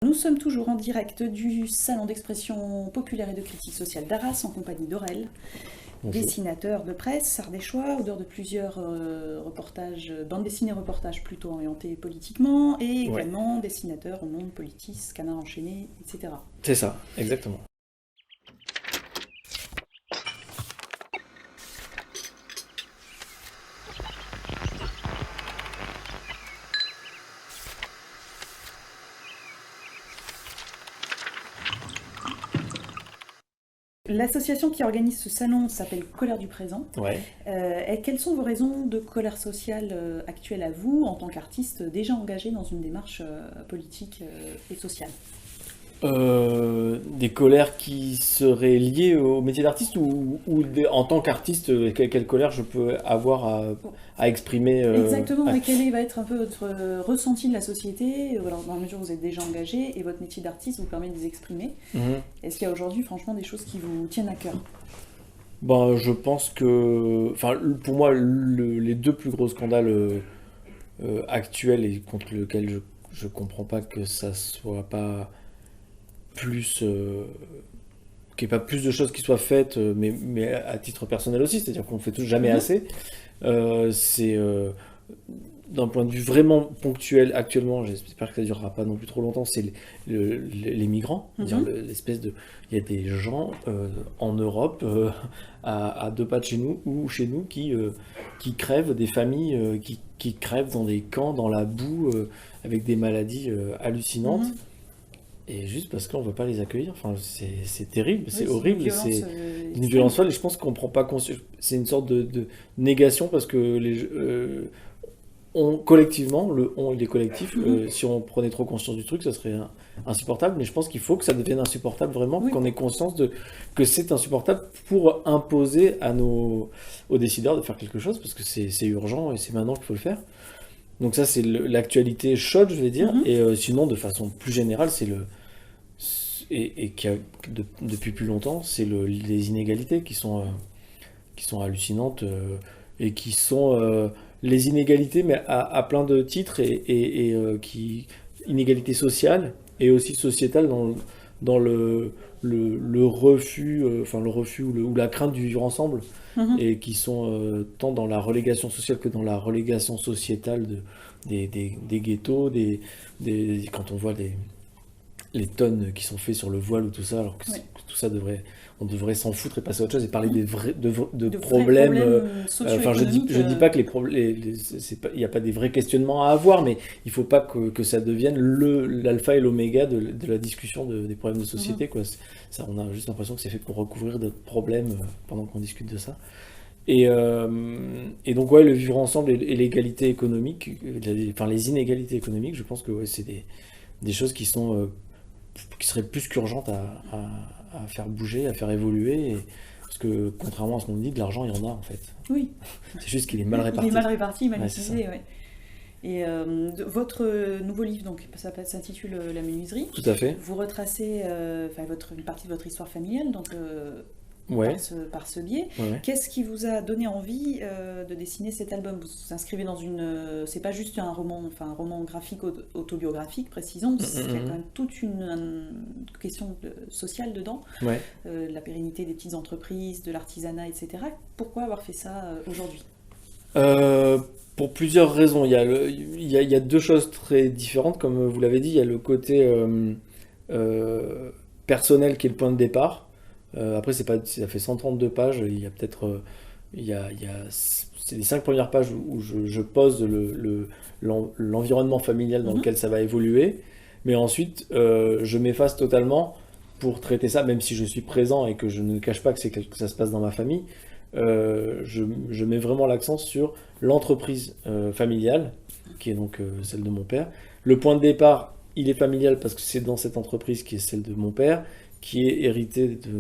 Nous sommes toujours en direct du Salon d'expression populaire et de critique sociale d'Arras en compagnie d'Aurel, Bonjour. dessinateur de presse ardéchois, auteur de plusieurs reportages, bandes dessinées reportages plutôt orientés politiquement, et Ouais, également dessinateur au Monde, Politis, Canard enchaîné, etc. c'est ça, exactement. L'association qui organise ce salon s'appelle Colère du Présent. Ouais. Et quelles sont vos raisons de colère sociale actuelle à vous, en tant qu'artiste déjà engagé dans une démarche politique et sociale? Des colères qui seraient liées au métier d'artiste en tant qu'artiste, quelle colère je peux avoir à exprimer Exactement, et quel va être un peu votre ressenti de la société, alors, dans la mesure où vous êtes déjà engagé et votre métier d'artiste vous permet de les exprimer. Mhm. Est-ce qu'il y a aujourd'hui franchement des choses qui vous tiennent à cœur? Ben, je pense que, enfin, pour moi, les deux plus gros scandales actuels et contre lesquels je comprends pas que ça soit pas plus, qu'il n'y ait pas plus de choses qui soient faites, mais à titre personnel aussi, c'est-à-dire qu'on fait tous jamais Mhm. assez. C'est d'un point de vue vraiment ponctuel actuellement, j'espère que ça durera pas non plus trop longtemps, c'est les migrants. C'est-à-dire Mhm. l'espèce de. Il y a des gens en Europe, à deux pas de chez nous, ou chez nous, qui crèvent, des familles qui crèvent dans des camps, dans la boue, avec des maladies hallucinantes. Mhm. Et juste parce qu'on ne veut pas les accueillir, enfin, c'est terrible, Oui, c'est c'est une horrible, violence c'est une extrême. violence folle et je pense qu'on ne prend pas conscience. C'est une sorte de négation parce que collectivement, le on il est collectif, Mhm. si on prenait trop conscience du truc, ça serait insupportable, mais je pense qu'il faut que ça devienne insupportable vraiment, Oui. qu'on ait conscience que c'est insupportable pour imposer aux décideurs de faire quelque chose parce que c'est urgent et c'est maintenant qu'il faut le faire. Donc ça, c'est l'actualité chaude, je vais dire, Mhm. et sinon, de façon plus générale, et depuis plus longtemps, c'est les inégalités qui sont hallucinantes et qui sont les inégalités, mais à plein de titres inégalités sociales et aussi sociétales dans le refus, enfin le refus ou la crainte du vivre ensemble Mhm. et qui sont tant dans la relégation sociale que dans la relégation sociétale des ghettos, quand on voit les tonnes qui sont faites sur le voile ou tout ça, alors que Oui. tout ça on devrait s'en foutre et passer à autre chose et parler de De vrais problèmes. problèmes Enfin, socio-économiques. je dis pas que il n'y a pas des vrais questionnements à avoir, mais il faut pas que ça devienne l'alpha et l'oméga de la discussion des problèmes de Mhm. société, quoi. Ça, on a juste l'impression que c'est fait pour recouvrir d'autres problèmes pendant qu'on discute de ça. Et donc, ouais, le vivre ensemble et l'égalité économique, enfin les inégalités économiques, je pense que ouais, c'est des choses qui seraient plus qu'urgentes à faire bouger, à faire évoluer. Parce que contrairement à ce qu'on dit, de l'argent, il y en a en fait. Oui, C'est juste qu'il est mal il est mal réparti. réparti, mal Ouais, c'est ça. utilisé, ouais. Et votre nouveau livre, donc, ça s'intitule La Menuiserie. Tout à fait. Vous retracez une partie de votre histoire familiale, donc Ouais, par ce biais. ouais, ouais. Qu'est-ce qui vous a donné envie de dessiner cet album? Vous vous inscrivez dans une... c'est pas juste un roman, enfin un roman graphique autobiographique, précisons. Il y a quand même toute une question sociale dedans, Ouais. de la pérennité des petites entreprises, de l'artisanat, etc. Pourquoi avoir fait ça aujourd'hui? Euh, pour plusieurs raisons. Il y a deux choses très différentes, comme vous l'avez dit. Il y a le côté euh, personnel qui est le point de départ. Après, c'est pas, ça fait 132 pages. Il y a peut-être, c'est les 5 premières pages où je pose l'environnement familial dans Mhm. lequel ça va évoluer. Mais ensuite, je m'efface totalement pour traiter ça, même si je suis présent et que je ne cache pas que ça se passe dans ma famille. Je mets vraiment l'accent sur l'entreprise familiale, qui est donc celle de mon père. Le point de départ, il est familial parce que c'est dans cette entreprise qui est celle de mon père, qui est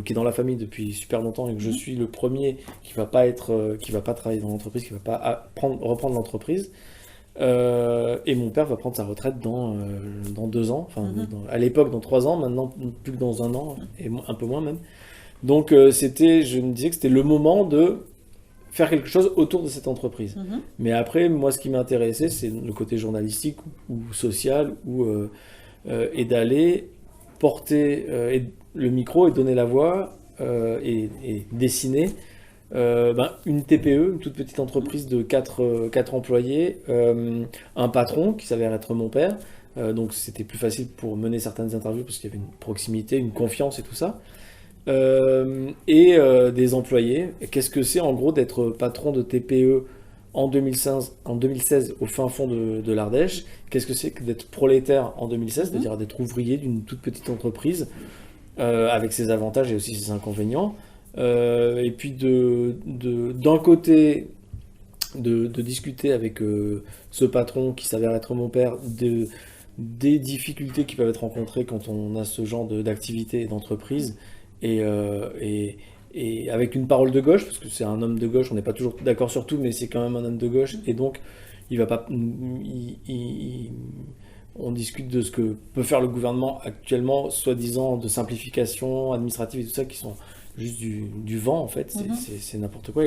qui est dans la famille depuis super longtemps et que je Mhm. suis le premier qui va pas travailler dans l'entreprise, qui va pas reprendre l'entreprise. Et mon père va prendre sa retraite dans 2 ans, enfin Mhm. à l'époque dans 3 ans, maintenant plus que dans un an et un peu moins même. Donc je me disais que c'était le moment de faire quelque chose autour de cette entreprise. Mhm. Mais après, moi, ce qui m'intéressait, c'est le côté journalistique ou social et d'aller porter le micro et donner la voix et dessiner une TPE, une toute petite entreprise de 4 employés, un patron qui s'avère être mon père, donc c'était plus facile pour mener certaines interviews parce qu'il y avait une proximité, une confiance et tout ça, et des employés. Et qu'est-ce que c'est en gros d'être patron de TPE en 2016 au fin fond de l'Ardèche? Qu'est-ce que c'est que d'être prolétaire en 2016, c'est-à-dire d'être ouvrier d'une toute petite entreprise avec ses avantages et aussi ses inconvénients? Et puis d'un côté de discuter avec ce patron qui s'avère être mon père des difficultés qui peuvent être rencontrées quand on a ce genre d'activité et d'entreprise, et avec une parole de gauche, parce que c'est un homme de gauche, on n'est pas toujours d'accord sur tout, mais c'est quand même un homme de gauche, et donc il va pas, on discute de ce que peut faire le gouvernement actuellement, soi-disant de simplification administrative et tout ça, qui sont juste du vent en fait, c'est n'importe quoi.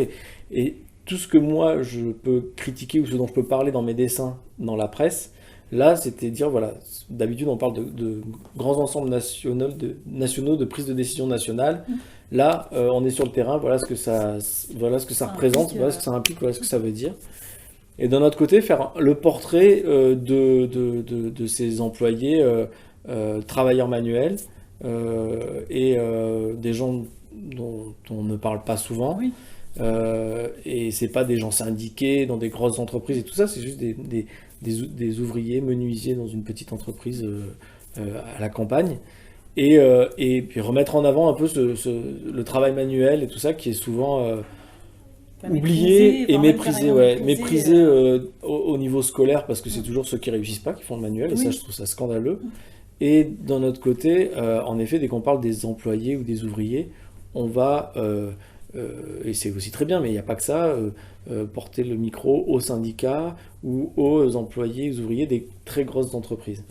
Et tout ce que moi je peux critiquer ou ce dont je peux parler dans mes dessins, dans la presse, là c'était dire voilà, d'habitude on parle de grands ensembles nationaux de prise de décision nationale. Là on est sur le terrain, voilà ce que ça représente, voilà ce que ça implique, voilà ce que ça veut dire. Et d'un autre côté, faire le portrait de ces employés travailleurs manuels et des gens dont on ne parle pas souvent. Oui. Et c'est pas des gens syndiqués dans des grosses entreprises et tout ça, c'est juste des ouvriers menuisiers dans une petite entreprise à la campagne. Et puis remettre en avant un peu le travail manuel et tout ça qui est souvent oublié et méprisé, méprisé au niveau scolaire parce que c'est toujours ceux qui réussissent pas qui font le manuel, et ça je trouve ça scandaleux. Et d'un autre côté, en effet, dès qu'on parle des employés ou des ouvriers, on va, et c'est aussi très bien, mais il n'y a pas que ça, porter le micro aux syndicats ou aux employés, aux ouvriers des très grosses entreprises.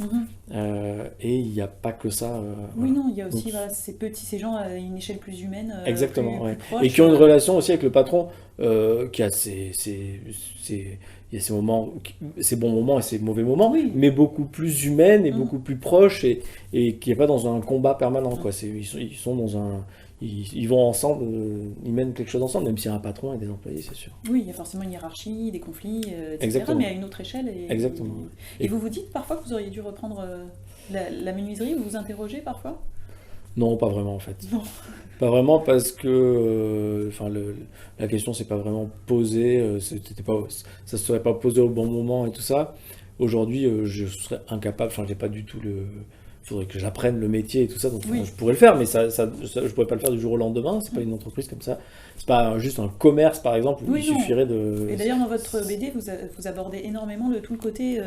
Et il n'y a pas que ça. Oui, non, il y a aussi ces gens à une échelle plus humaine. Exactement, plus proche, et qui ont une relation aussi avec le patron qui a il y a ses moments, ses bons moments et ses mauvais moments, mais beaucoup plus humaines et beaucoup plus proches, et qui n'est pas dans un combat permanent, quoi. Ils sont dans un... Ils vont ensemble, ils mènent quelque chose ensemble, même s'il y a un patron et des employés, c'est sûr. Oui, il y a forcément une hiérarchie, des conflits, etc. Exactement. Mais à une autre échelle. Exactement. Et vous vous dites parfois que vous auriez dû reprendre la menuiserie, vous vous interrogez parfois? Non, pas vraiment en fait. Non. Pas vraiment parce que la question s'est pas vraiment posée, ça se serait pas posé au bon moment et tout ça. Aujourd'hui, je serais incapable, j'ai pas du tout il faudrait que j'apprenne le métier et tout ça, donc je pourrais le faire, mais je pourrais pas le faire du jour au lendemain, c'est pas une entreprise comme ça. C'est pas juste un commerce par exemple où il suffirait de... Et d'ailleurs dans votre BD, vous abordez énormément tout le côté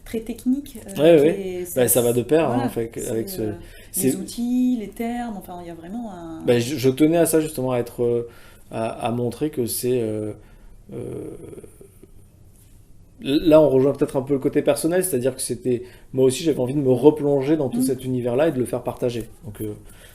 très technique. Ça va de pair, voilà, avec les outils, les termes, enfin il y a vraiment un... Je tenais à ça justement, à montrer que c'est... Là, on rejoint peut-être un peu le côté personnel, c'est-à-dire que moi aussi, j'avais envie de me replonger dans tout cet univers-là et de le faire partager. Donc,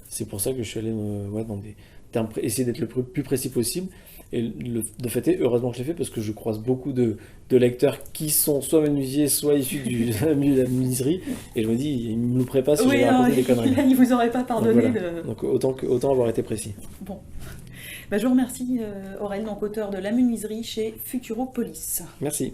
c'est pour ça que je suis allé dans des termes, essayer d'être le plus précis possible. Et de fait, heureusement que je l'ai fait parce que je croise beaucoup de lecteurs qui sont soit menuisiers, soit issus du milieu de la menuiserie. Et je me dis, ils ne me louperaient pas si j'avais raconté des conneries. Là, ils ne vous auraient pas pardonné. Donc, autant avoir été précis. Bon. Je vous remercie, Aurel, donc auteur de La menuiserie chez Futuropolis. Merci.